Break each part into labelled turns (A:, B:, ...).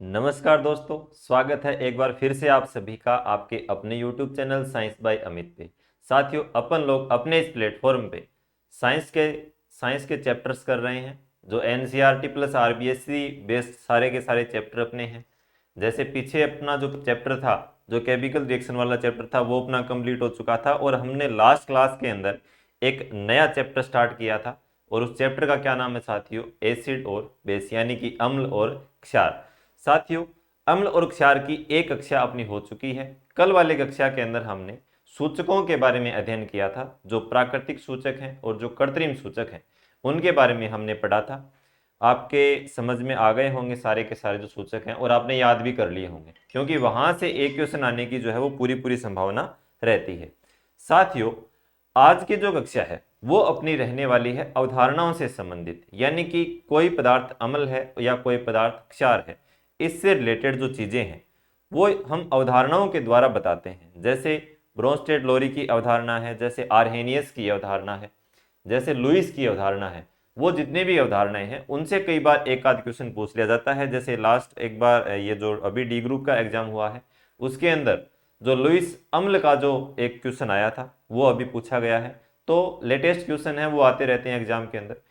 A: नमस्कार दोस्तों, स्वागत है एक बार फिर से आप सभी का आपके अपने YouTube channel science by Amit पे। साथियों, अपन लोग अपने इस प्लेटफॉर्म पे साइंस के चैप्टर्स कर रहे हैं जो NCERT प्लस RBSC बेस्ड सारे के सारे चैप्टर अपने हैं। जैसे पीछे अपना जो चैप्टर था, जो केमिकल रिएक्शन वाला चैप्टर था, वो अपना कंप्लीट हो चुका था और हमने लास्ट क्लास के अंदर एक नया चैप्टर स्टार्ट किया था। और उस चैप्टर का क्या नाम है साथियों? एसिड और बेस, यानी कि अम्ल और क्षार। साथियों, अम्ल और क्षार की एक कक्षा अपनी हो चुकी है। कल वाले कक्षा के अंदर हमने सूचकों के बारे में अध्ययन किया था, जो प्राकृतिक सूचक हैं और जो कृत्रिम सूचक हैं उनके बारे में हमने पढ़ा था। आपके समझ में आ गए होंगे सारे के सारे जो सूचक हैं, और आपने याद भी कर लिए होंगे, क्योंकि वहां से एक क्वेश्चन आने की जो है वो पूरी पूरी संभावना रहती है। साथियों, आज की जो कक्षा है वो अपनी रहने वाली है अवधारणाओं से संबंधित, यानी कि कोई पदार्थ अम्ल है या कोई पदार्थ क्षार है, इससे रिलेटेड जो चीजें हैं वो हम अवधारणाओं के द्वारा बताते हैं। जैसे ब्रोंस्टेड लोरी की अवधारणा है, जैसे आर्हेनियस की अवधारणा है, जैसे लुईस की अवधारणा है। वो जितने भी अवधारणाएं हैं उनसे कई बार एक आध क्वेश्चन पूछ लिया जाता है। जैसे लास्ट एक बार ये जो अभी डी ग्रुप का एग्जाम हुआ है उसके अंदर जो लुईस अम्ल का जो एक क्वेश्चन आया था वो अभी पूछा गया है। तो लेटेस्ट क्वेश्चन है वो आते रहते हैं एग्जाम के अंदर।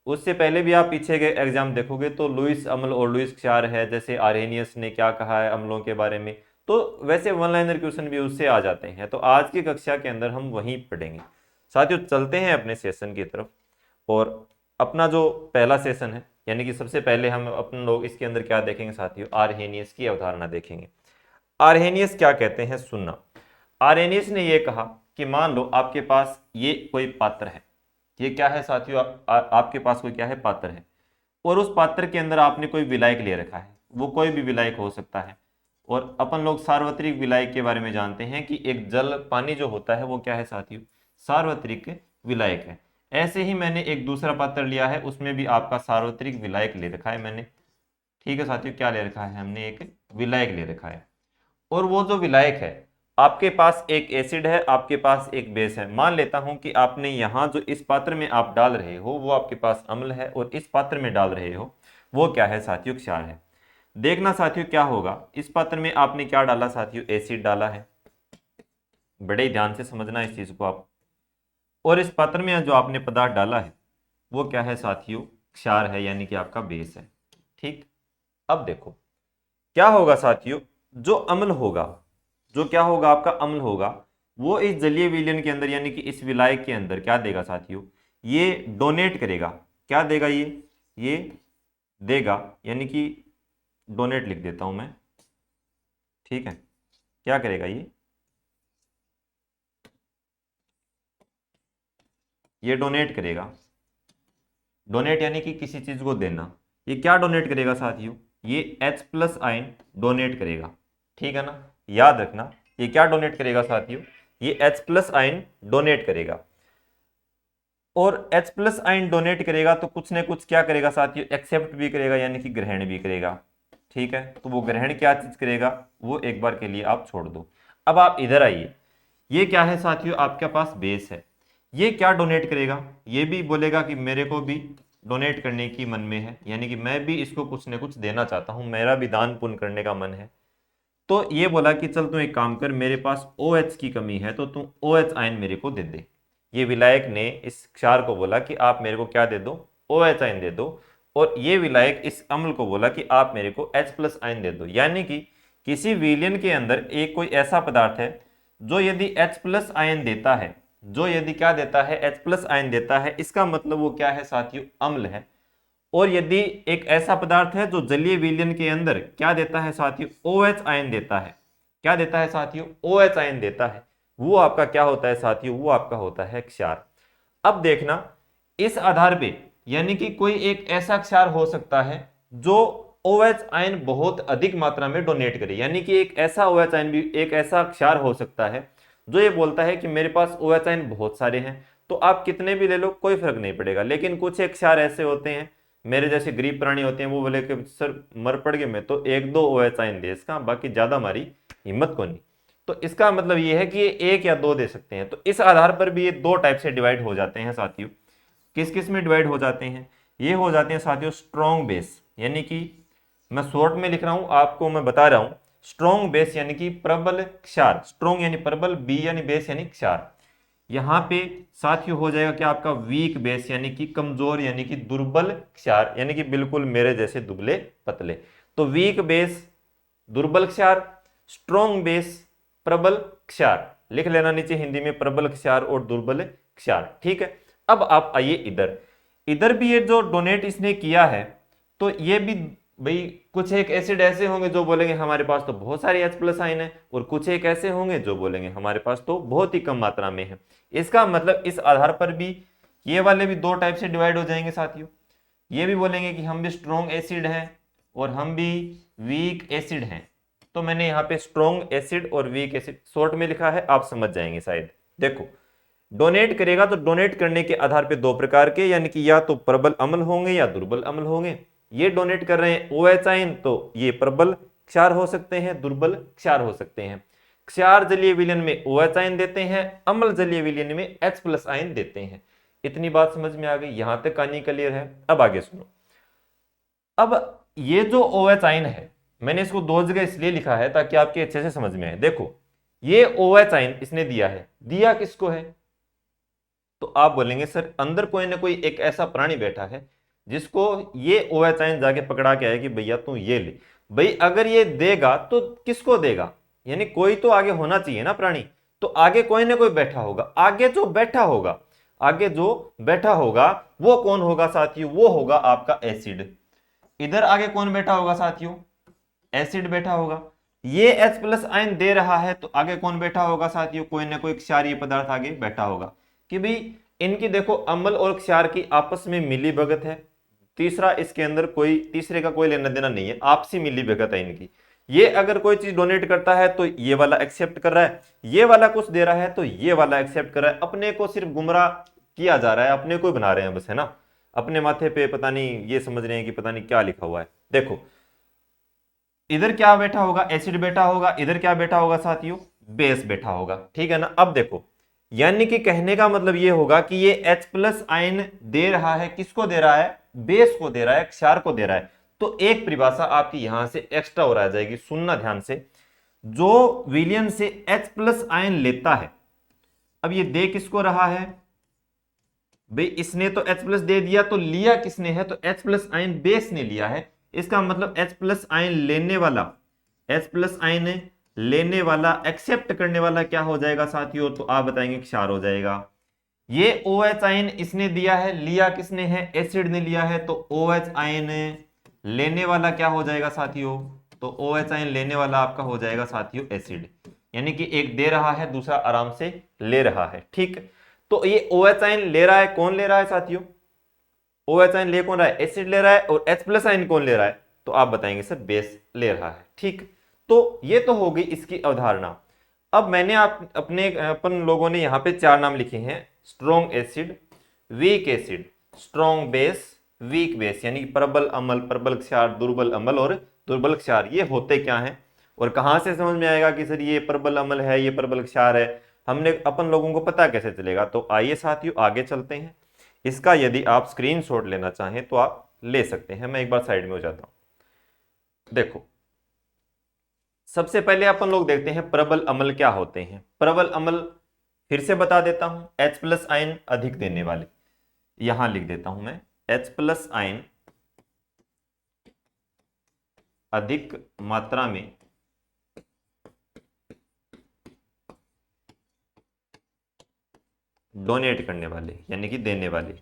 A: उससे पहले भी आप पीछे के एग्जाम देखोगे तो लुईस अम्ल और लुईस क्षार है, जैसे आर्हेनियस ने क्या कहा है अम्लों के बारे में, तो वैसे वन लाइनर क्वेश्चन भी उससे आ जाते हैं। तो आज की कक्षा के अंदर हम वहीं पढ़ेंगे। साथियों, चलते हैं अपने सेशन की तरफ। और अपना जो पहला सेशन है, यानी कि सबसे पहले हम अपन लोग इसके अंदर क्या देखेंगे साथियों? आर्हेनियस की अवधारणा देखेंगे। आर्हेनियस क्या कहते हैं सुनना। आर्हेनियस ने यह कहा कि मान लो आपके पास ये कोई पात्र है। ये क्या है साथियों? आपके पास कोई क्या है? पात्र है। और उस पात्र के अंदर आपने कोई विलायक ले रखा है, वो कोई भी विलायक हो सकता है। और अपन लोग सार्वत्रिक विलायक के बारे में जानते हैं कि एक जल पानी जो होता है वो क्या है साथियों? सार्वत्रिक विलायक है। ऐसे ही मैंने एक दूसरा पात्र लिया है, उसमें भी आपका सार्वत्रिक विलायक ले रखा है मैंने। ठीक है साथियों, क्या ले रखा है हमने? एक विलायक ले रखा है। और वो जो विलायक है, आपके पास एक एसिड है, आपके पास एक बेस है। मान लेता हूं कि आपने यहां जो इस पात्र में आप डाल रहे हो वो आपके पास अम्ल है, और इस पात्र में डाल रहे हो वो क्या है साथियों? क्षार है। देखना साथियों क्या होगा, इस पात्र में आपने क्या डाला साथियों? एसिड डाला है। बड़े ही ध्यान से समझना इस चीज को आप। और इस पात्र में जो आपने पदार्थ डाला है वो क्या है साथियों? क्षार है, यानी कि आपका बेस है। ठीक। अब देखो क्या होगा साथियों, जो अम्ल होगा, जो क्या होगा आपका अम्ल होगा, वो इस जलीय विलयन के अंदर यानी कि इस विलायक के अंदर क्या देगा साथियों? ये डोनेट करेगा। क्या देगा ये देगा, यानी कि डोनेट लिख देता हूं मैं। ठीक है, क्या करेगा ये डोनेट करेगा। डोनेट यानी कि किसी चीज को देना। ये क्या डोनेट करेगा साथियों? ये H प्लस आयन डोनेट करेगा। ठीक है ना? याद रखना, ये क्या डोनेट करेगा साथियों? ये H प्लस आयन डोनेट करेगा। और H प्लस आयन डोनेट करेगा तो कुछ न कुछ क्या करेगा साथियों? एक्सेप्ट भी करेगा, यानी कि ग्रहण भी करेगा। ठीक है, तो वो ग्रहण क्या चीज करेगा वो एक बार के लिए आप छोड़ दो। अब आप इधर आइए, ये क्या है साथियों? आपके पास बेस है। ये क्या डोनेट करेगा? ये भी बोलेगा कि मेरे को भी डोनेट करने की मन में है, यानी कि मैं भी इसको कुछ न कुछ देना चाहता हूं, मेरा भी दान पुण्य करने का मन है। तो ये बोला कि चल तू एक काम कर, मेरे पास OH की कमी है तो तू OH आयन मेरे को दे दे। ये विलायक ने इस क्षार को बोला कि आप मेरे को क्या दे दो? OH आयन दे दो। और ये विलायक इस अम्ल को बोला कि आप मेरे को H प्लस आयन दे दो। यानी कि किसी विलयन के अंदर एक कोई ऐसा पदार्थ है जो यदि H प्लस आयन देता है, जो यदि क्या देता है? H प्लस आयन देता है, इसका मतलब वो क्या है साथियों? अम्ल है। और यदि एक ऐसा पदार्थ है जो जलीय विलयन के अंदर क्या देता है साथियों? OH आयन देता है। क्या देता है साथियों? OH आयन देता है। वो आपका क्या होता है साथियों? वो आपका होता है क्षार। अब देखना, इस आधार पे यानी कि कोई एक ऐसा क्षार हो सकता है जो OH आयन बहुत अधिक मात्रा में डोनेट करे, यानी कि एक ऐसा OH आयन भी, एक ऐसा क्षार हो सकता है जो ये बोलता है कि मेरे पास OH आयन बहुत सारे हैं, तो आप कितने भी ले लो कोई फर्क नहीं पड़ेगा। लेकिन कुछ एक क्षार ऐसे होते हैं, मेरे जैसे गरीब प्राणी होते हैं, वो बोले कि सर मर पड़ गए मैं तो एक दो OH आयन दे इसका, बाकी ज्यादा हमारी हिम्मत को नहीं। तो इसका मतलब ये है कि ये एक या दो दे सकते हैं। तो इस आधार पर भी ये दो टाइप से डिवाइड हो जाते हैं साथियों। किस किस में डिवाइड हो जाते हैं? ये हो जाते हैं साथियों स्ट्रॉन्ग बेस, यानी कि मैं शॉर्ट में लिख रहा हूं, आपको मैं बता रहा हूं। स्ट्रॉन्ग बेस यानी कि प्रबल क्षार, स्ट्रॉन्ग यानी प्रबल, बी यानी बेस यानी क्षार। यहां पे साथियों हो जाएगा क्या आपका वीक बेस यानी कि कमजोर यानी कि दुर्बल क्षार, यानी कि बिल्कुल मेरे जैसे दुबले पतले। तो वीक बेस दुर्बल क्षार, स्ट्रॉन्ग बेस प्रबल क्षार, लिख लेना नीचे हिंदी में प्रबल क्षार और दुर्बल क्षार। ठीक है, अब आप आइए इधर। इधर भी ये जो डोनेट इसने किया है, तो ये भी भाई कुछ एक एसिड ऐसे होंगे जो बोलेंगे हमारे पास तो बहुत सारे H प्लस आयन है, और कुछ एक ऐसे होंगे जो बोलेंगे हमारे पास तो बहुत ही कम मात्रा में है। इसका मतलब इस आधार पर भी ये वाले भी दो टाइप से डिवाइड हो जाएंगे साथियों। ये भी बोलेंगे कि हम भी स्ट्रॉन्ग एसिड हैं और हम भी वीक एसिड हैं। तो मैंने यहाँ पे स्ट्रॉन्ग एसिड और वीक एसिड शॉर्ट में लिखा है, आप समझ जाएंगे शायद। देखो, डोनेट करेगा तो डोनेट करने के आधार पे दो प्रकार के, यानी कि या तो प्रबल अम्ल होंगे या दुर्बल अम्ल होंगे। ये डोनेट कर रहे हैं OH आयन, तो ये प्रबल क्षार हो सकते हैं, दुर्बल क्षार हो सकते हैं। क्षार जलीय विलयन में OH आयन देते हैं, अम्ल जलीय विलयन में H प्लस आयन देते हैं। इतनी बात समझ में आ गई, यहां तक कहानी क्लियर है। अब आगे सुनो। अब ये जो OH आयन है, मैंने इसको दो जगह इसलिए लिखा है ताकि आपके अच्छे से समझ में आए। देखो, ये OH आयन इसने दिया है, दिया किसको है? तो आप बोलेंगे सर अंदर कोई ना कोई एक ऐसा प्राणी बैठा है जिसको ये OH आयन जाके पकड़ा के आए कि भैया तू ये ले। भाई अगर ये देगा तो किसको देगा? यानी कोई तो आगे होना चाहिए ना प्राणी। तो आगे कोई ना कोई बैठा होगा, आगे जो बैठा होगा, आगे जो बैठा होगा वो कौन होगा साथियों? वो होगा आपका एसिड। इधर आगे कौन बैठा होगा साथियों? एसिड बैठा होगा। ये H प्लस आयन दे रहा है तो आगे कौन बैठा होगा साथियों? कोई ना कोई क्षारीय पदार्थ आगे बैठा होगा कि भाई इनकी देखो अम्ल और क्षार की आपस में मिली भगत है। तीसरा इसके अंदर कोई, तीसरे का कोई लेना देना नहीं है, आपसी मिली भगत है इनकी। ये अगर कोई चीज डोनेट करता है तो ये वाला एक्सेप्ट कर रहा है, ये वाला कुछ दे रहा है तो ये वाला एक्सेप्ट कर रहा है। अपने को सिर्फ गुमराह किया जा रहा है, अपने को बना रहे हैं बस, है ना। अपने माथे पे पता नहीं ये समझ रहे हैं कि पता नहीं क्या लिखा हुआ है। देखो, इधर क्या बैठा होगा? एसिड बैठा होगा। इधर क्या बैठा होगा साथियों? बेस बैठा होगा। ठीक है ना। अब देखो, यानी कि कहने का मतलब ये होगा कि ये H प्लस आयन दे रहा है, किसको दे रहा है? बेस को दे रहा है, क्षार को दे रहा है। तो एक परिभाषा आपकी यहां से एक्स्ट्रा और आ जाएगी, सुनना ध्यान से। जो विलियन से H प्लस आयन लेता है, अब ये दे किसको रहा है? भाई इसने तो H प्लस दे दिया, तो लिया किसने है? तो H प्लस आयन बेस ने लिया है। इसका मतलब H प्लस आयन लेने वाला, H प्लस आयन लेने वाला, एक्सेप्ट करने वाला क्या हो जाएगा साथियों? तो आप बताएंगे क्षार हो जाएगा। ये OH आयन इसने दिया है, लिया किसने है? एसिड ने लिया है। तो OH आयन लेने वाला क्या हो जाएगा साथियों? तो OH आयन लेने वाला आपका हो जाएगा साथियों एसिड। यानी कि एक दे रहा है, दूसरा आराम से ले रहा है। ठीक, तो ये OH आयन ले रहा है, कौन ले रहा है साथियों? OH आयन ले कौन रहा है? एसिड ले रहा है। और H प्लस आयन कौन ले रहा है? तो आप बताएंगे सर बेस ले रहा है। ठीक, तो ये तो हो गई इसकी अवधारणा। अब मैंने आप अपने अपन लोगों ने यहाँ पे चार नाम लिखे हैं: strong acid, weak acid, strong base, weak base, यानी प्रबल अम्ल, प्रबल क्षार, दुर्बल अम्ल और दुर्बल क्षार। ये होते क्या हैं और कहां से समझ में आएगा कि सर ये प्रबल अम्ल है, ये प्रबल क्षार है? हमने अपन लोगों को पता कैसे चलेगा? तो आइए साथियों आगे चलते हैं। इसका यदि आप स्क्रीनशॉट लेना चाहें तो आप ले सकते हैं। मैं एक बार साइड में हो जाता हूं। देखो, सबसे पहले अपन लोग देखते हैं प्रबल अम्ल क्या होते हैं। प्रबल अम्ल फिर से बता देता हूं, H प्लस आयन अधिक देने वाले। यहां लिख देता हूं मैं, H प्लस आयन अधिक मात्रा में डोनेट करने वाले, यानी कि देने वाले।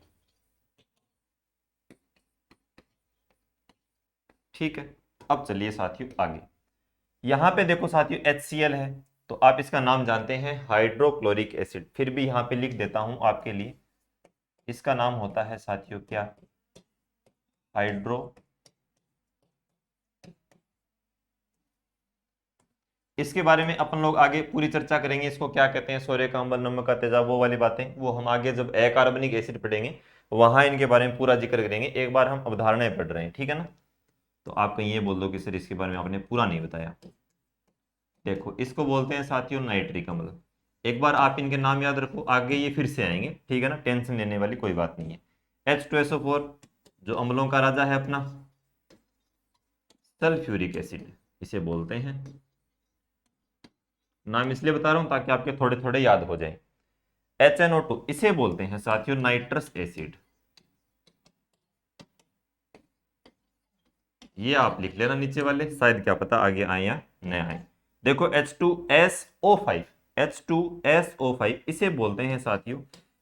A: ठीक है, अब चलिए साथियों आगे। यहां पे देखो साथियों HCl है, तो आप इसका नाम जानते हैं हाइड्रोक्लोरिक एसिड। फिर भी यहां पे लिख देता हूं आपके लिए, इसका नाम होता है साथियों क्या? हाइड्रो। इसके बारे में अपन लोग आगे पूरी चर्चा करेंगे, इसको क्या कहते हैं, सोरे का अम्ल, नमक का तेजाब, वो वाली बातें वो हम आगे जब अकार्बनिक एसिड पढ़ेंगे वहां इनके बारे में पूरा जिक्र करेंगे। एक बार हम अवधारणाएं पढ़ रहे हैं, ठीक है ना। तो आप कहीं ये बोल दो कि सर इसके बारे में आपने पूरा नहीं बताया। देखो, इसको बोलते हैं साथियों नाइट्रिक अम्ल। एक बार आप इनके नाम याद रखो, आगे ये फिर से आएंगे, ठीक है ना। टेंशन लेने वाली कोई बात नहीं है। H2SO4 जो अम्लों का राजा है अपना, सल्फ्यूरिक एसिड इसे बोलते हैं। नाम इसलिए बता रहा हूं ताकि आपके थोड़े थोड़े याद हो जाए। HNO2 इसे बोलते हैं साथियों नाइट्रस एसिड। ये आप लिख लेना नीचे वाले, शायद क्या पता आगे आए या न आए। देखो H2SO5, H2SO5 इसे बोलते हैं साथियों,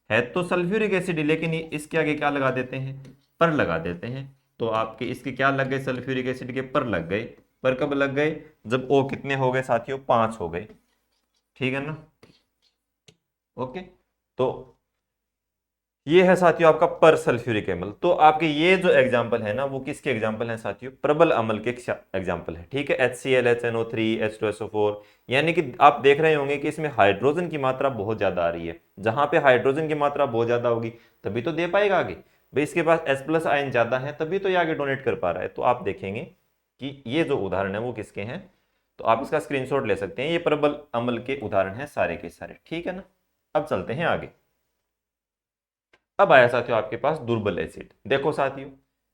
A: है तो सल्फ्यूरिक एसिड लेकिन इसके आगे क्या लगा देते हैं, पर लगा देते हैं। तो आपके इसके क्या लग गए, सल्फ्यूरिक एसिड के पर लग गए। पर कब लग गए, जब O कितने हो गए साथियों, 5 हो गए। ठीक है ना, ओके। तो ये है साथियों आपका पर सल्फ्यूरिक अम्ल। तो आपके ये जो एग्जांपल है ना, वो किसके एग्जांपल हैं साथियों, प्रबल अम्ल के एग्जांपल है। ठीक है, HCl, HNO3, H2SO4, यानी कि आप देख रहे होंगे कि इसमें हाइड्रोजन की मात्रा बहुत ज्यादा आ रही है। जहां पे हाइड्रोजन की मात्रा बहुत ज्यादा होगी तभी तो दे पाएगा आगे। भाई इसके पास H+ आयन ज्यादा है तभी तो ये आगे डोनेट कर पा रहा है। तो आप देखेंगे कि ये जो उदाहरण है वो किसके हैं, तो आप इसका स्क्रीनशॉट ले सकते हैं। ये प्रबल अम्ल के उदाहरण है सारे के सारे। ठीक है ना, अब चलते हैं आगे। अब आया साथियों आपके पास दुर्बल एसिड। देखो साथियों,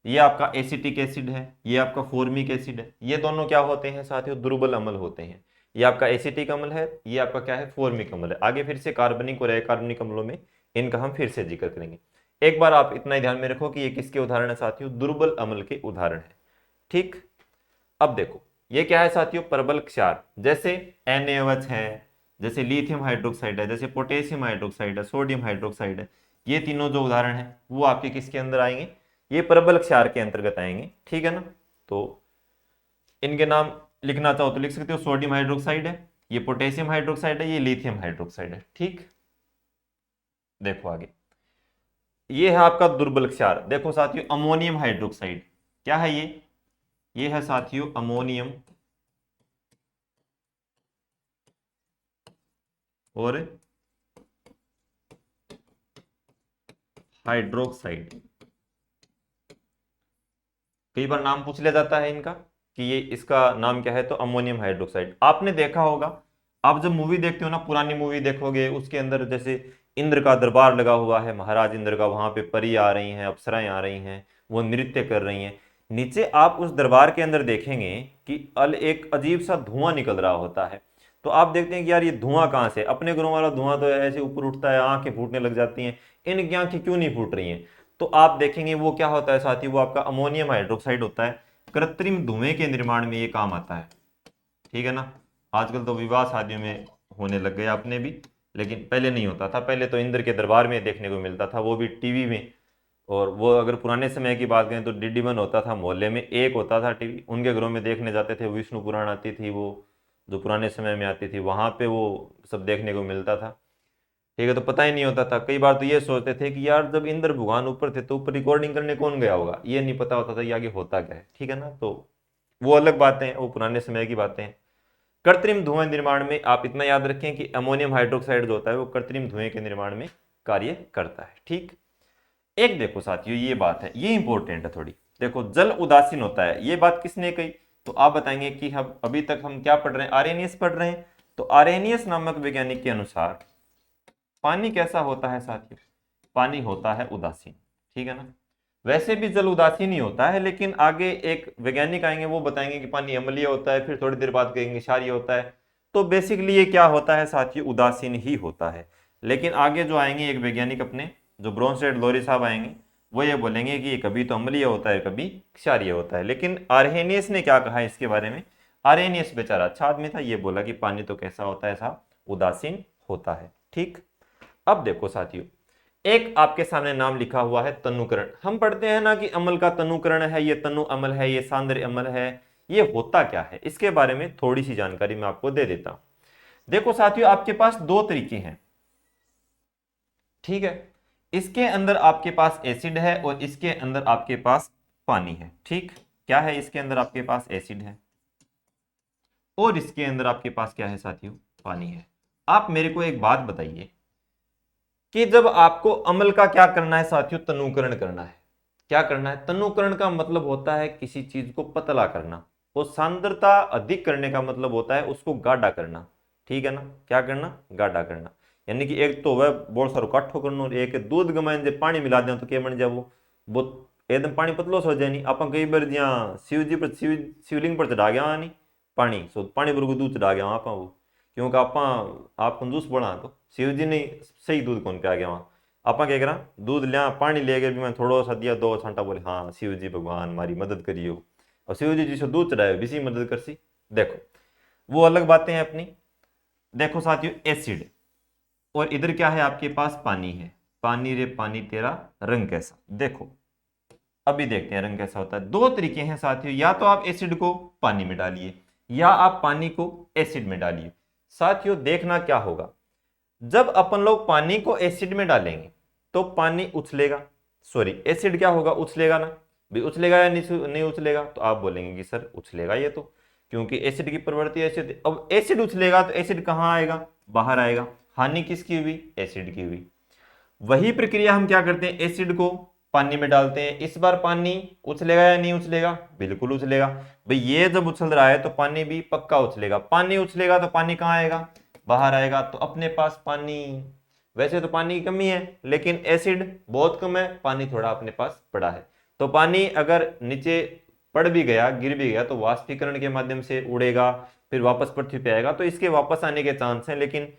A: ये आपका एसिटिक एसिड है, ये आपका फॉर्मिक एसिड है। ये दोनों क्या होते हैं साथियों, दुर्बल अम्ल होते हैं। ये आपका एसिटिक अम्ल है, ये आपका क्या है, फॉर्मिक अम्ल है। आगे फिर से कार्बनिक और अकार्बनिक अम्लों में इनका हम फिर से जिक्र करेंगे। एक बार आप इतना ही ध्यान में रखो कि ये किसके उदाहरण है साथियों, दुर्बल अम्ल के उदाहरण है। ठीक, अब देखो ये क्या है साथियों, प्रबल क्षार। जैसे NaOH है, जैसे लिथियम हाइड्रोक्साइड है, जैसे पोटेशियम हाइड्रोक्साइड है, सोडियम हाइड्रोक्साइड है। ये तीनों जो उदाहरण है वो आपके किसके अंदर आएंगे, ये प्रबल क्षार के अंतर्गत आएंगे। ठीक है ना, तो इनके नाम लिखना चाहो तो लिख सकते हो। सोडियम हाइड्रोक्साइड है, ये पोटेशियम हाइड्रोक्साइड है, ये लिथियम हाइड्रोक्साइड है। ठीक, देखो आगे, ये है आपका दुर्बल क्षार। देखो साथियों अमोनियम हाइड्रोक्साइड, क्या है ये है साथियों अमोनियम और हाइड्रोक्साइड। कई बार नाम पूछ लिया जाता है इनका कि ये इसका नाम क्या है, तो अमोनियम हाइड्रोक्साइड। आपने देखा होगा, आप जब मूवी देखते हो ना, पुरानी मूवी देखोगे, उसके अंदर जैसे इंद्र का दरबार लगा हुआ है, महाराज इंद्र का, वहां पे परी आ रही हैं, अप्सराएं आ रही हैं, वो नृत्य कर रही हैं। नीचे आप उस दरबार के अंदर देखेंगे कि एक अजीब सा धुआं निकल रहा होता है। तो आप देखते हैं कि यार ये धुआं कहाँ से, अपने घरों वाला धुआं तो ऐसे ऊपर उठता है, आंखें फूटने लग जाती हैं, इनकी आंखें क्यों नहीं फूट रही हैं। तो आप देखेंगे वो क्या होता है साथी, वो आपका अमोनियम हाइड्रोक्साइड होता है। कृत्रिम धुएं के निर्माण में ये काम आता है। ठीक है ना, आजकल तो विवाह शादियों में होने लग गए आपने भी, लेकिन पहले नहीं होता था। पहले तो इंद्र के दरबार में देखने को मिलता था, वो भी टीवी में। और वो अगर पुराने समय की बात करें तो DD1 होता था, मोहल्ले में एक होता था टीवी, उनके घरों में देखने जाते थे। विष्णु पुराण आती थी वो, जो पुराने समय में आती थी, वहां पे वो सब देखने को मिलता था। ठीक है, तो पता ही नहीं होता था। कई बार तो ये सोचते थे कि यार जब इंद्र भगवान ऊपर थे तो ऊपर रिकॉर्डिंग करने कौन गया होगा, ये नहीं पता होता था ये आगे होता क्या है। ठीक है ना, तो वो अलग बातें हैं, वो पुराने समय की बातें हैं। कृत्रिम धुएं निर्माण में आप इतना याद रखें कि अमोनियम हाइड्रोक्साइड जो होता है वो कृत्रिम धुएं के निर्माण में कार्य करता है। ठीक, एक देखो साथियों ये बात है, ये इंपॉर्टेंट है थोड़ी। देखो जल उदासीन होता है, ये बात किसने कही, तो आप बताएंगे कि हम अभी तक हम क्या पढ़ रहे हैं, आर्यनियस पढ़ रहे हैं। तो आर्यनियस नामक वैज्ञानिक के अनुसार पानी कैसा होता है साथियों, पानी होता है उदासीन। ठीक है ना, वैसे भी जल उदासीन ही होता है, लेकिन आगे एक वैज्ञानिक आएंगे वो बताएंगे कि पानी अम्लीय होता है, फिर थोड़ी देर बाद कहेंगे क्षारीय होता है। तो बेसिकली ये क्या होता है साथियों, उदासीन ही होता है। लेकिन आगे जो आएंगे एक वैज्ञानिक अपने, जो ब्रोंस्टेड लोरी साहब आएंगे, वो ये बोलेंगे कि ये कभी तो अम्लीय होता है, कभी क्षारीय होता है। लेकिन आर्हेनियस ने क्या कहा इसके बारे में, आर्हेनियस बेचारा अच्छा आदमी था, ये बोला कि पानी तो कैसा होता है साहब, उदासीन होता है। ठीक, अब देखो साथियों, एक आपके सामने नाम लिखा हुआ है तनुकरण। हम पढ़ते हैं ना कि अम्ल का तनुकरण है, ये तनु अम्ल है, ये सांद्र अम्ल है। ये होता क्या है, इसके बारे में थोड़ी सी जानकारी मैं आपको दे देता हूं। देखो साथियों, आपके पास दो तरीके हैं। ठीक है, इसके अंदर आपके पास एसिड है और इसके अंदर आपके पास पानी है। ठीक, क्या है, इसके अंदर आपके पास एसिड है और इसके अंदर आपके पास क्या है साथियों, पानी है। आप मेरे को एक बात बताइए कि जब आपको अम्ल का क्या करना है साथियों, तनुकरण करना है। क्या करना है, तनुकरण का मतलब होता है किसी चीज को पतला करना, और सांद्रता अधिक करने का मतलब होता है उसको गाढ़ा करना। ठीक है ना, क्या करना, गाढ़ा करना। यानी कि एक तो वह बहुत सारो काठो करना और एक दूध गमाइन जब पानी मिला दें तो क्या बन जाए, वो एकदम पानी पतलो सो जाए नहीं। आप कई बार ज्यादा शिव जी पर शिवलिंग पर चढ़ा गया नहीं पानी, सो पानी पर को दूध चढ़ा गया आप वो, क्योंकि आप कंजूस बना तो शिव जी ने सही दूध कौन पिया गया वहाँ। आप क्या करा दूध लिया पानी ले गए भी मैं थोड़ा सा दिया 2 छांटा, बोले हाँ शिव जी भगवान हमारी मदद करियो, और शिव जी जिसको दूध चढ़ाए भी मदद कर सी। देखो वो अलग बातें हैं अपनी। देखो साथियों एसिड, और इधर क्या है आपके पास पानी है, पानी रे पानी तेरा रंग कैसा। देखो अभी देखते हैं रंग कैसा होता है। 2 तरीके हैं साथियों, या तो आप एसिड को पानी में डालिए या आप पानी को एसिड में डालिए। साथियों देखना क्या होगा, जब अपन लोग पानी को एसिड में डालेंगे तो पानी उछलेगा, सॉरी एसिड क्या होगा उछलेगा ना भी, उछलेगा या नहीं उछलेगा, तो आप बोलेंगे कि सर उछलेगा ये तो, क्योंकि एसिड की प्रवृत्ति एसिड। अब एसिड उछलेगा तो एसिड कहां आएगा, बाहर आएगा। हानि किसकी हुई, एसिड की हुई। वही प्रक्रिया हम क्या करते हैं, एसिड को पानी में डालते हैं, इस बार पानी उछलेगा या नहीं उछलेगा, बिल्कुल उछलेगा। भाई ये जब उछल रहा है तो पानी भी पक्का उछलेगा, पानी उछलेगा तो पानी कहाँ आएगा, बाहर आएगा। तो अपने पास पानी, वैसे तो पानी की कमी है लेकिन एसिड बहुत कम है, पानी थोड़ा अपने पास पड़ा है। तो पानी अगर नीचे पड़ भी गया गिर भी गया तो वाष्पीकरण के माध्यम से उड़ेगा, फिर वापस पृथ्वी पे आएगा, तो इसके वापस आने के चांस हैं, लेकिन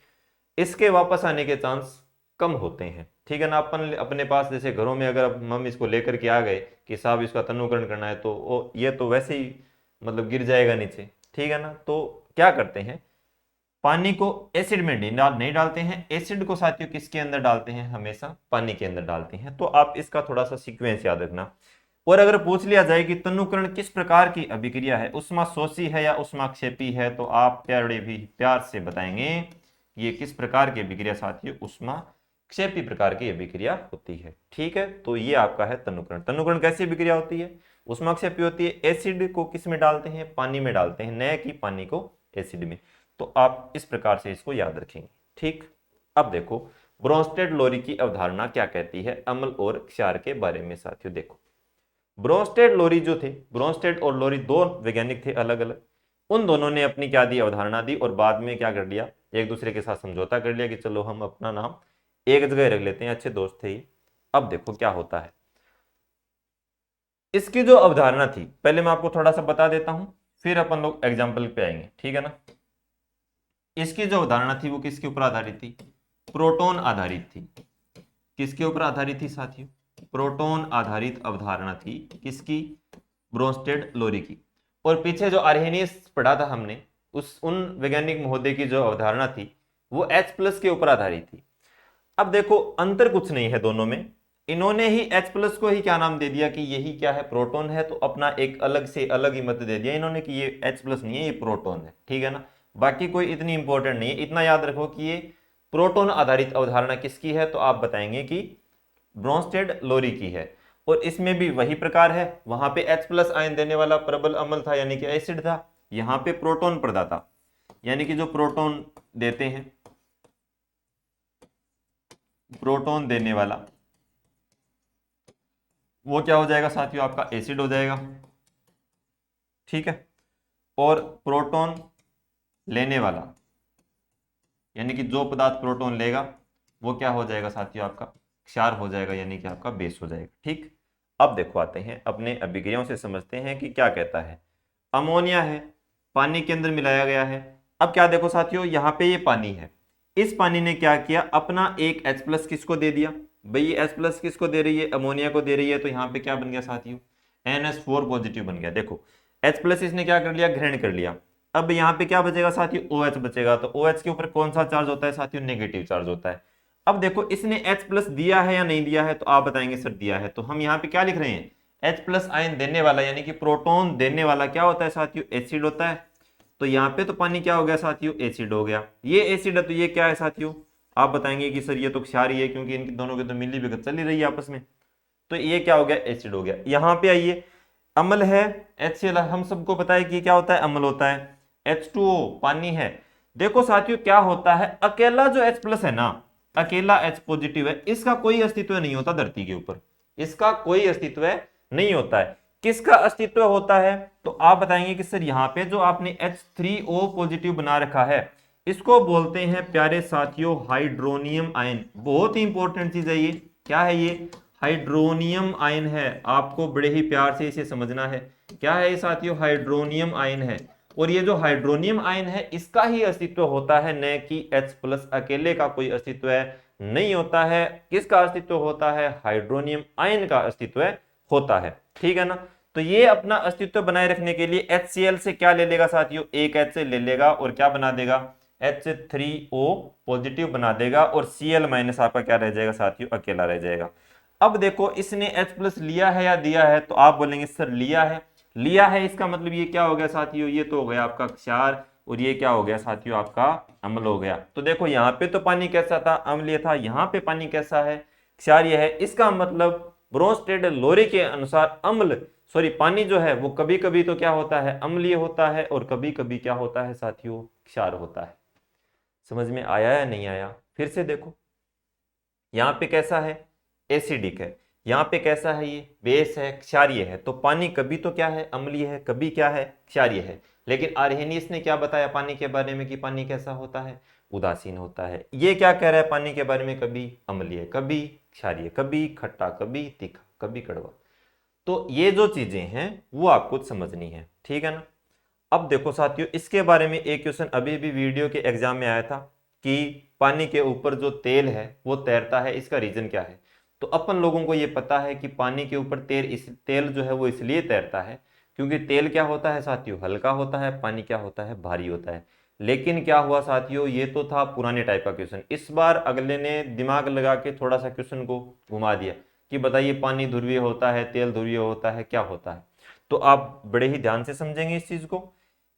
A: इसके वापस आने के चांस कम होते हैं। ठीक है ना। अपन अपने पास जैसे घरों में अगर हम इसको लेकर के आ गए कि साहब इसका तनुकरण करना है, तो ये तो वैसे ही मतलब गिर जाएगा नीचे। ठीक है ना। तो क्या करते हैं, पानी को एसिड में नहीं डालते हैं, एसिड को साथियों किसके अंदर डालते हैं, हमेशा पानी के अंदर डालते हैं। तो आप इसका थोड़ा सा सीक्वेंस याद रखना। और अगर पूछ लिया जाए कि तनुकरण किस प्रकार की अभिक्रिया है, उष्माशोषी है या उष्माक्षेपी है, तो आप प्यार से बताएंगे ये किस प्रकार की अभिक्रिया साथियों, उष्माक्षेपी प्रकार की अभिक्रिया होती है। ठीक है। तो ये आपका है तनुकरण। तनुकरण कैसी अभिक्रिया होती है, उष्माक्षेपी होती है। एसिड को किस में डालते हैं, पानी में डालते हैं, न कि पानी को एसिड में। तो आप इस प्रकार से इसको याद रखेंगे। ठीक। अब देखो ब्रोंस्टेड लोरी की अवधारणा क्या कहती है अम्ल और क्षार के बारे में। साथियों देखो ब्रोंस्टेड लोरी जो थे, ब्रोंस्टेड और लोरी दो वैज्ञानिक थे अलग अलग, उन दोनों ने अपनी क्या दी, अवधारणा दी, और बाद में क्या कर लिया, एक दूसरे के साथ समझौता कर लिया कि चलो हम अपना नाम एक जगह रख लेते हैं, अच्छे दोस्त थे ये। अब देखो क्या होता है, इसकी जो अवधारणा थी पहले मैं आपको थोड़ा सा बता देता हूं, फिर अपन लोग एग्जाम्पल पे आएंगे। ठीक है ना। इसकी जो अवधारणा थी वो किसके ऊपर आधारित थी, प्रोटॉन आधारित थी। किसके ऊपर आधारित थी साथियों, प्रोटॉन आधारित अवधारणा थी किसकी, ब्रोंस्टेड लोरी की। और पीछे जो आर्हेनियस पढ़ा था हमने, उन वैज्ञानिक महोदय की जो अवधारणा थी वो H+ के ऊपर आधारित थी। अब देखो अंतर कुछ नहीं है दोनों में, इन्होंने ही H+ को ही क्या नाम दे दिया कि यही क्या है, प्रोटॉन है, तो अपना एक अलग से अलग ही मत दे दिया इन्होंने कि ये H+ नहीं है, ये प्रोटॉन है। ठीक है ना। बाकी कोई इतनी इंपॉर्टेंट नहीं है, इतना याद रखो कि ये प्रोटॉन आधारित अवधारणा किसकी है, तो आप बताएंगे कि ब्रोंस्टेड लोरी की है। और इसमें भी वही प्रकार है, वहां पे H+ आयन देने वाला प्रबल अम्ल था यानी कि एसिड था, यहां पे प्रोटॉन प्रदाता यानी कि जो प्रोटॉन देते हैं, प्रोटॉन देने वाला वो क्या हो जाएगा साथियों, आपका एसिड हो जाएगा। ठीक है। और प्रोटॉन लेने वाला यानी कि जो पदार्थ प्रोटॉन लेगा वो क्या हो जाएगा साथियों, आपका क्षार हो जाएगा यानी कि आपका बेस हो जाएगा। ठीक। अब देखो आते हैं अपने अभिक्रियाओं से समझते हैं कि क्या कहता है। अमोनिया है, पानी के अंदर मिलाया गया है। अब क्या देखो साथियों, यहाँ पे ये पानी है, इस पानी ने क्या किया, अपना एक H+ किसको दे दिया, भाई ये H+ किसको दे रही है, अमोनिया को दे रही है, तो यहाँ पे क्या बन गया साथियों, NH4 पॉजिटिव बन गया। देखो H+ इसने क्या कर लिया, ग्रहण कर लिया। अब यहाँ पे क्या बचेगा साथियों, OH बचेगा। तो OH के ऊपर कौन सा चार्ज होता है साथियों, नेगेटिव चार्ज होता है। अब देखो इसने H+ दिया है या नहीं दिया है, तो आप बताएंगे सर दिया है। तो हम यहाँ पे क्या लिख रहे हैं, H+ आयन देने वाला यानी कि प्रोटॉन देने वाला क्या होता है साथियों, एसिड होता है। तो यहाँ पे तो पानी क्या हो गया साथियों, एसिड हो गया। ये एसिड है तो ये क्या है साथियों, आप बताएंगे कि सर ये तो क्षार ही है, क्योंकि इनकी दोनों की तो मिली भगत चल ही रही है आपस में। तो ये क्या हो गया, एसिड हो गया। यहाँ पे आइए, अम्ल है HCl, हम सबको पता है कि क्या होता है, अम्ल होता है। H2O पानी है। देखो साथियों क्या होता है, अकेला जो H+ है ना, अकेला H पॉजिटिव है, इसका कोई अस्तित्व नहीं होता धरती के ऊपर, इसका कोई अस्तित्व नहीं होता है। किसका अस्तित्व होता है, तो आप बताएंगे कि सर यहाँ पे जो आपने H3O पॉजिटिव बना रखा है इसको बोलते हैं प्यारे साथियों हाइड्रोनियम आयन। बहुत ही इंपॉर्टेंट चीज है ये, क्या है ये, हाइड्रोनियम आयन है, आपको बड़े ही प्यार से इसे समझना है। क्या है ये साथियों? हाइड्रोनियम आयन है। और ये जो हाइड्रोनियम आयन है इसका ही अस्तित्व होता है, न कि H+ अकेले का कोई अस्तित्व है नहीं होता है। किसका अस्तित्व होता है? हाइड्रोनियम आयन का अस्तित्व होता है। ठीक है ना? तो ये अपना अस्तित्व बनाए रखने के लिए HCl से क्या ले लेगा साथियों? एक H से ले लेगा और क्या बना देगा? H3O पॉजिटिव बना देगा और Cl- आपका क्या रह जाएगा साथियों? अकेला रह जाएगा। अब देखो इसने H+ लिया है या दिया है? तो आप बोलेंगे सर लिया है। लिया है इसका मतलब ये क्या हो गया साथियों? ये तो हो गया आपका क्षार, और ये क्या हो गया साथियों? आपका अम्ल हो गया। तो देखो यहाँ पे तो पानी कैसा था? अम्लीय था। यहाँ पे पानी कैसा है? क्षारीय है। इसका मतलब ब्रोंस्टेड लोरी के अनुसार अम्ल सॉरी पानी जो है वो कभी कभी तो क्या होता है? अम्लीय होता है, और कभी कभी क्या होता है साथियों? क्षार होता है। समझ में आया या नहीं आया? फिर से देखो, यहाँ पे कैसा है? एसिडिक है। यहाँ पे कैसा है? ये बेस है, क्षारीय है। तो पानी कभी तो क्या है? अम्लीय है, कभी क्या है? क्षारीय है। लेकिन आर्हेनियस ने क्या बताया पानी के बारे में कि पानी कैसा होता है? उदासीन होता है। ये क्या कह रहा है पानी के बारे में? कभी अम्लीय, कभी क्षारीय, कभी खट्टा, कभी तीखा, कभी कड़वा। तो ये जो चीजें हैं वो आपको समझनी है। ठीक है ना? अब देखो साथियों, इसके बारे में एक क्वेश्चन अभी भी वीडियो के एग्जाम में आया था कि पानी के ऊपर जो तेल है वो तैरता है, इसका रीजन क्या है? तो अपन लोगों को ये पता है कि पानी के ऊपर तेल जो है वो इसलिए तैरता है क्योंकि तेल क्या होता है साथियों? हल्का होता है। पानी क्या होता है? भारी होता है। लेकिन क्या हुआ साथियों? ये तो था पुराने टाइप का क्वेश्चन। इस बार अगले ने दिमाग लगा के थोड़ा सा क्वेश्चन को घुमा दिया कि बताइए पानी ध्रुवीय होता है, तेल ध्रुवीय होता है, क्या होता है? तो आप बड़े ही ध्यान से समझेंगे इस चीज को।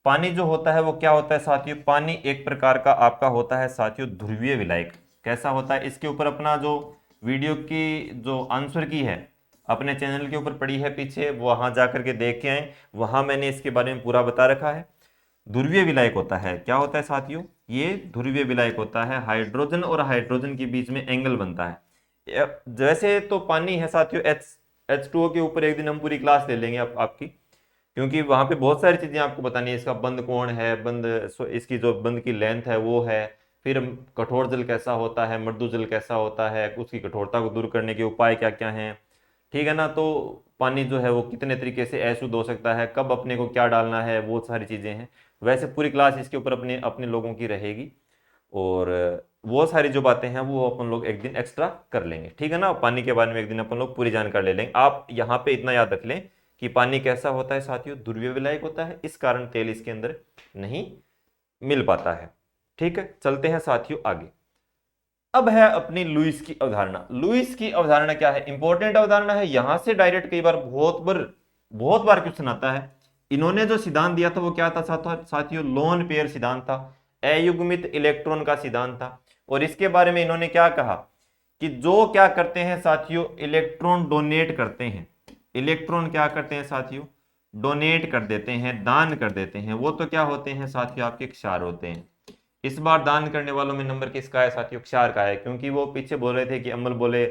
A: पानी जो होता है वो क्या होता है साथियों? पानी एक प्रकार का आपका होता है साथियों ध्रुवीय विलायक। कैसा होता है? इसके ऊपर अपना जो वीडियो की जो आंसर की है अपने चैनल के ऊपर पड़ी है पीछे, वहां जाकर के देख के आए, वहां मैंने इसके बारे में पूरा बता रखा है। ध्रुवीय विलायक होता है। क्या होता है साथियों? ये ध्रुवीय विलायक होता है। हाइड्रोजन और हाइड्रोजन के बीच में एंगल बनता है। जैसे तो पानी है साथियों, H2O के ऊपर एक दिन हम पूरी क्लास ले लेंगे आपकी, क्योंकि वहां पे बहुत सारी चीजें आपको बतानी है। इसका बंद कोण है, इसकी जो बंद की लेंथ है वो है, फिर कठोर जल कैसा होता है, मृदु जल कैसा होता है, उसकी कठोरता को दूर करने के उपाय क्या क्या हैं। ठीक है ना? तो पानी जो है वो कितने तरीके से अशुद्ध हो सकता है, कब अपने को क्या डालना है, वो सारी चीजें हैं। वैसे पूरी क्लास इसके ऊपर अपने अपने लोगों की रहेगी, और वो सारी जो बातें हैं वो अपन लोग एक दिन एक्स्ट्रा कर लेंगे। ठीक है ना? पानी के बारे में एक दिन अपन लोग पूरी जानकारी ले लेंगे। आप यहाँ पे इतना याद रख लें कि पानी कैसा होता है साथियों? ध्रुवीय विलायक होता है, इस कारण तेल इसके अंदर नहीं मिल पाता है। ठीक है, चलते हैं साथियों आगे। अब है अपनी लुईस की अवधारणा। लुईस की अवधारणा क्या है? इंपॉर्टेंट अवधारणा है। यहां से डायरेक्ट कई बार बहुत बार क्वेश्चन आता है। इन्होंने जो सिद्धांत दिया था वो क्या था साथियों? लोन पेयर सिद्धांत था, अयुग्मित इलेक्ट्रॉन का सिद्धांत था। और इसके बारे में इन्होंने क्या कहा कि जो क्या करते हैं साथियों? इलेक्ट्रॉन डोनेट करते हैं। इलेक्ट्रॉन क्या करते हैं साथियों? डोनेट कर देते हैं, दान कर देते हैं। वो तो क्या होते हैं साथियों? आपके क्षार होते हैं। इस बार दान करने वालों में नंबर किसका है साथियों? क्षार का है, क्योंकि वो पीछे बोल रहे थे कि अमल बोले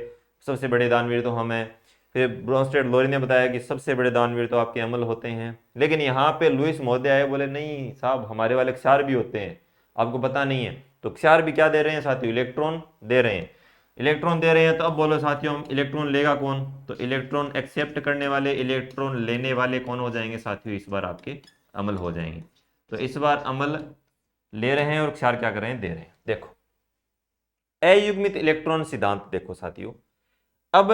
A: सबसे बड़े दानवीर तो हम हैं। फिर ब्रोंस्टेड लोरी ने बताया कि सबसे बड़े दानवीर तो आपके अमल होते हैं। लेकिन यहाँ पे लुईस महोदय आए, बोले नहीं साहब, हमारे वाले क्षार भी होते हैं, आपको पता नहीं है। तो क्षार भी क्या दे रहे हैं साथियों? इलेक्ट्रॉन दे रहे हैं। इलेक्ट्रॉन दे रहे हैं, तो अब बोलो साथियों हम इलेक्ट्रॉन लेगा कौन? तो इलेक्ट्रॉन एक्सेप्ट करने वाले, इलेक्ट्रॉन लेने वाले कौन हो जाएंगे साथियों? इस बार आपके अमल हो जाएंगे। तो इस बार अमल ले रहे हैं और क्षार क्या कर रहे हैं? दे रहे हैं। देखो अयुग्मित इलेक्ट्रॉन सिद्धांत देखो साथियों। अब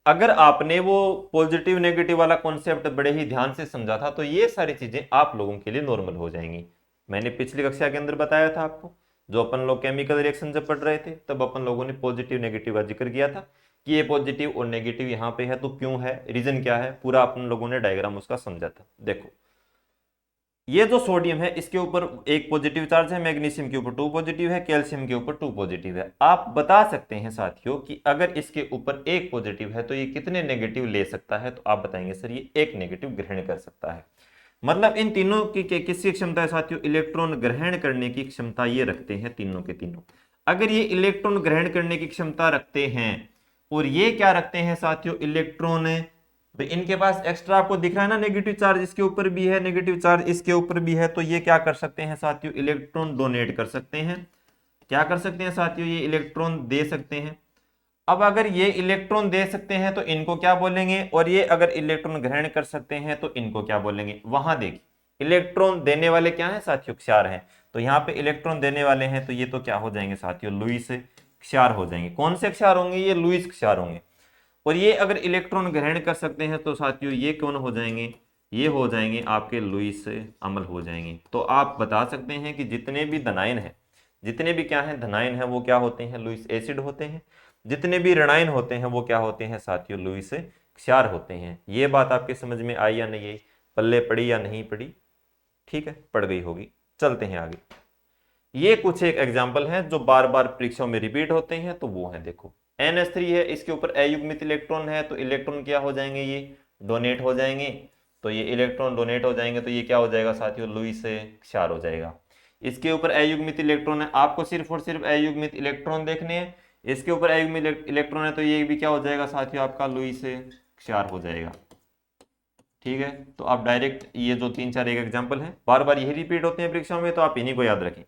A: अगर आपने वो पॉजिटिव नेगेटिव वाला कॉन्सेप्ट बड़े ही ध्यान से समझा था तो ये सारी चीजें आप लोगों के लिए नॉर्मल हो जाएंगी। मैंने पिछली कक्षा के अंदर बताया था आपको, जो अपन लोग केमिकल रिएक्शन जब पढ़ रहे थे तब अपन लोगों ने पॉजिटिव नेगेटिव का जिक्र किया था कि ये पॉजिटिव और नेगेटिव यहाँ पे है तो क्यों है, रीजन क्या है, पूरा अपन लोगों ने डायग्राम उसका समझा था। देखो ये जो सोडियम है इसके ऊपर एक पॉजिटिव चार्ज है, मैग्नीशियम के ऊपर 2 पॉजिटिव है, कैल्शियम के ऊपर 2 पॉजिटिव है। आप बता सकते हैं साथियों कि अगर इसके ऊपर एक पॉजिटिव है तो ये कितने नेगेटिव ले सकता है? तो आप बताएंगे सर ये एक नेगेटिव ग्रहण कर सकता है। मतलब इन तीनों की किसकी क्षमता है साथियों? इलेक्ट्रॉन ग्रहण करने की क्षमता ये रखते हैं तीनों के तीनों। अगर ये इलेक्ट्रॉन ग्रहण करने की क्षमता रखते हैं और ये क्या रखते हैं साथियों? इलेक्ट्रॉन, तो इनके पास एक्स्ट्रा आपको दिख रहा है ना, नेगेटिव चार्ज इसके ऊपर भी है, नेगेटिव चार्ज इसके ऊपर भी है। तो ये क्या कर सकते हैं साथियों? इलेक्ट्रॉन डोनेट कर सकते हैं। क्या कर सकते हैं साथियों? ये इलेक्ट्रॉन दे सकते हैं। अब अगर ये इलेक्ट्रॉन दे सकते हैं तो इनको क्या बोलेंगे, और ये अगर इलेक्ट्रॉन ग्रहण कर सकते हैं तो इनको क्या बोलेंगे। वहां देखिए इलेक्ट्रॉन देने वाले क्या है साथियों, क्षार हैं। तो यहाँ पे इलेक्ट्रॉन देने वाले हैं तो ये तो क्या हो जाएंगे साथियों, लुईस क्षार हो जाएंगे। कौन से क्षार होंगे, ये लुईस क्षार होंगे। और ये अगर इलेक्ट्रॉन ग्रहण कर सकते हैं तो साथियों ये कौन हो जाएंगे, ये हो जाएंगे आपके लुईस अम्ल हो जाएंगे। तो आप बता सकते हैं कि जितने भी धनायन है, जितने भी क्या है धनायन है, वो क्या होते हैं, लुईस एसिड होते हैं। जितने भी ऋणायन होते हैं वो क्या होते हैं साथियों, लुईस क्षार होते हैं। ये बात आपके समझ में आई या नहीं, पल्ले पड़ी या नहीं पड़ी, ठीक है पड़ गई होगी। चलते हैं आगे। ये कुछ एक एग्जाम्पल हैं जो बार बार परीक्षाओं में रिपीट होते हैं, तो वो हैं देखो NH3 है, इसके ऊपर अयुग्मित इलेक्ट्रॉन है, तो इलेक्ट्रॉन क्या हो जाएंगे, ये डोनेट हो जाएंगे। तो ये इलेक्ट्रॉन डोनेट हो जाएंगे तो ये क्या हो जाएगा साथियों, लुईस क्षार हो जाएगा। इसके ऊपर अयुग्मित इलेक्ट्रॉन है, आपको सिर्फ और सिर्फ अयुग्मित इलेक्ट्रॉन देखने हैं। इसके ऊपर अयुग्मित इलेक्ट्रॉन है तो ये भी क्या हो जाएगा साथियों, आपका लुईस क्षार हो जाएगा। ठीक है, तो आप डायरेक्ट ये जो 3 4 एक एग्जाम्पल है बार बार यही रिपीट होते हैं परीक्षाओं में, तो आप इन्हीं को याद रखें।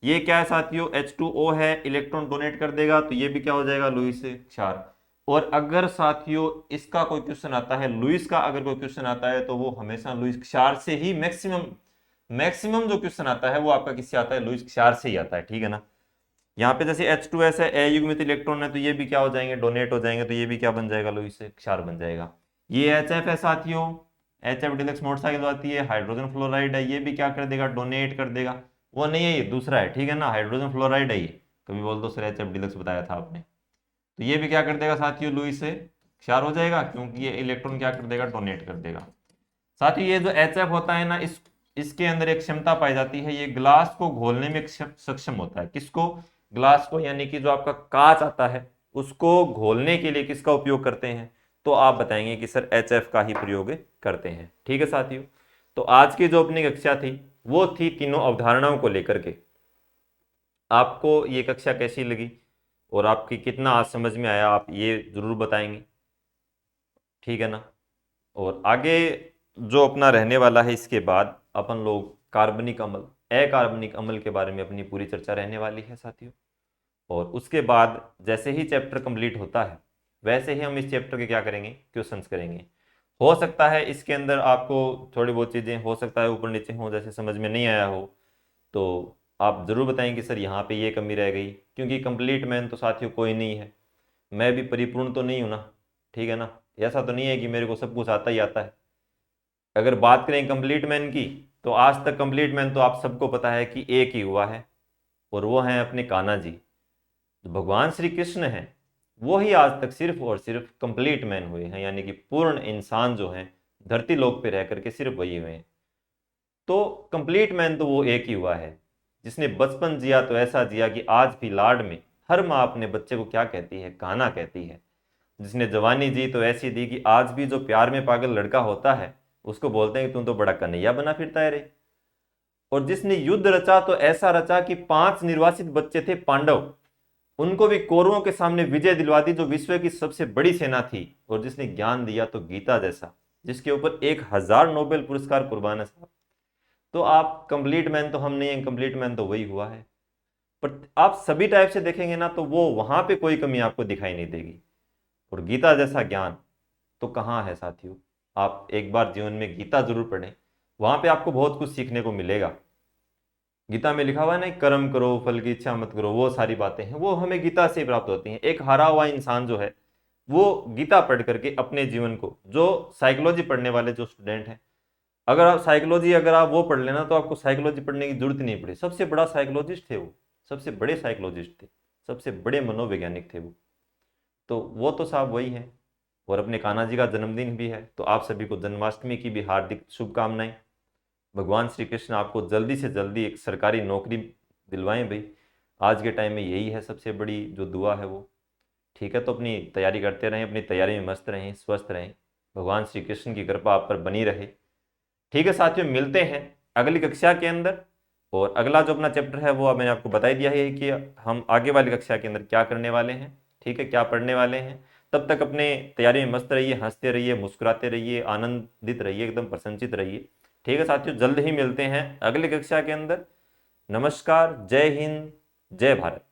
A: ये क्या है साथियों, H2O है, इलेक्ट्रॉन डोनेट कर देगा तो ये भी क्या हो जाएगा, लुईस क्षार। और अगर साथियों इसका कोई क्वेश्चन आता है, लुईस का अगर कोई क्वेश्चन आता है तो वो हमेशा लुईस क्षार से ही मैक्सिमम मैक्सिमम जो क्वेश्चन आता है वो आपका किससे आता है, लुईस क्षार से ही आता है। ठीक है ना। यहाँ पे जैसे H2S है, अयुग्मित इलेक्ट्रॉन है, तो ये भी क्या हो जाएंगे, डोनेट हो जाएंगे, तो ये भी क्या बन जाएगा, लुईस क्षार बन जाएगा। ये HF है साथियों, HF डिलक्स मोटरसाइकिल जो आती है, हाइड्रोजन फ्लोराइड है, ये भी क्या कर देगा, डोनेट कर देगा। वो नहीं है, ये दूसरा है, ठीक है ना, हाइड्रोजन फ्लोराइड है ये। कभी बोल दो सर HF डिलक्स बताया था आपने। तो ये भी क्या कर देगा साथियों, लुईस से क्षार हो जाएगा, क्योंकि ये इलेक्ट्रॉन क्या कर देगा, डोनेट कर देगा। साथियों ये जो HF होता है ना, इसके अंदर एक क्षमता पाई जाती है, ये ग्लास को घोलने में सक्षम होता है। किसको, ग्लास को, यानी कि जो आपका कांच आता है उसको घोलने के लिए किसका उपयोग करते हैं, तो आप बताएंगे कि सर HF का ही प्रयोग करते हैं। ठीक है साथियों, तो आज की जो अपनी कक्षा थी वो थी तीनों अवधारणाओं को लेकर के। आपको ये कक्षा कैसी लगी और आपकी कितना आज समझ में आया, आप ये जरूर बताएंगे। ठीक है ना। और आगे जो अपना रहने वाला है, इसके बाद अपन लोग कार्बनिक अम्ल, अकार्बनिक अम्ल के बारे में अपनी पूरी चर्चा रहने वाली है साथियों। और उसके बाद जैसे ही चैप्टर कंप्लीट होता है वैसे ही हम इस चैप्टर के क्या करेंगे, क्वेश्चंस करेंगे। हो सकता है इसके अंदर आपको थोड़ी बहुत चीज़ें हो सकता है ऊपर नीचे हो, जैसे समझ में नहीं आया हो तो आप ज़रूर बताएंगे सर यहाँ पे ये कमी रह गई, क्योंकि कंप्लीट मैन तो साथियों कोई नहीं है, मैं भी परिपूर्ण तो नहीं हूँ ना। ठीक है ना, ऐसा तो नहीं है कि मेरे को सब कुछ आता ही आता है। अगर बात करें कंप्लीट मैन की, तो आज तक कंप्लीट मैन तो आप सबको पता है कि एक ही हुआ है, और वो है अपने कान्हा जी। जो भगवान श्री कृष्ण हैं वो ही आज तक सिर्फ और सिर्फ कंप्लीट मैन हुए हैं, यानी कि पूर्ण इंसान जो हैं धरती लोक पे रह करके सिर्फ वही हुए हैं। तो कंप्लीट मैन तो वो एक ही हुआ है जिसने बचपन जिया तो ऐसा जिया कि आज भी लाड में हर माँ अपने बच्चे को क्या कहती है, कान्हा कहती है। जिसने जवानी जी तो ऐसी दी कि आज भी जो प्यार में पागल लड़का होता है उसको बोलते हैं कि तुम तो बड़ा कन्हैया बना फिरता है रे। और जिसने युद्ध रचा तो ऐसा रचा कि 5 निर्वासित बच्चे थे पांडव, उनको भी कौरवों के सामने विजय दिलवा दी, जो विश्व की सबसे बड़ी सेना थी। और जिसने ज्ञान दिया तो गीता जैसा, जिसके ऊपर 1000 नोबेल पुरस्कार कुर्बान है साहब। तो आप कंप्लीट मैन तो हम नहीं है, कंप्लीट मैन तो वही हुआ है। पर आप सभी टाइप से देखेंगे ना तो वो वहां पे कोई कमी आपको दिखाई नहीं देगी। और गीता जैसा ज्ञान तो कहाँ है साथियों। आप एक बार जीवन में गीता जरूर पढ़ें, वहां पे आपको बहुत कुछ सीखने को मिलेगा। गीता में लिखा हुआ है ना, कर्म करो फल की इच्छा मत करो, वो सारी बातें हैं वो हमें गीता से ही प्राप्त होती हैं। एक हारा हुआ इंसान जो है वो गीता पढ़ करके अपने जीवन को, जो साइकोलॉजी पढ़ने वाले जो स्टूडेंट हैं, अगर आप साइकोलॉजी अगर आप वो पढ़ लेना तो आपको साइकोलॉजी पढ़ने की जरूरत ही नहीं पड़ी। सबसे बड़ा साइकोलॉजिस्ट थे वो, सबसे बड़े साइकोलॉजिस्ट थे, सबसे बड़े मनोवैज्ञानिक थे वो। तो वो तो साहब वही हैं। और अपने कान्हा जी का जन्मदिन भी है, तो आप सभी को जन्माष्टमी की भी हार्दिक शुभकामनाएं। भगवान श्री कृष्ण आपको जल्दी से जल्दी एक सरकारी नौकरी दिलवाएं भाई। आज के टाइम में यही है सबसे बड़ी जो दुआ है वो। ठीक है, तो अपनी तैयारी करते रहें, अपनी तैयारी में मस्त रहें, स्वस्थ रहें, भगवान श्री कृष्ण की कृपा आप पर बनी रहे। ठीक है साथियों, मिलते हैं अगली कक्षा के अंदर। और अगला जो अपना चैप्टर है वो अब मैंने आपको बता ही दिया है कि हम आगे वाली कक्षा के अंदर क्या करने वाले हैं। ठीक है, क्या पढ़ने वाले हैं। तब तक अपने तैयारी में मस्त रहिए, हंसते रहिए, मुस्कुराते रहिए, आनंदित रहिए, एकदम प्रसन्नचित रहिए। ठीक है साथियों, जल्द ही मिलते हैं अगली कक्षा के अंदर। नमस्कार, जय हिंद, जय भारत।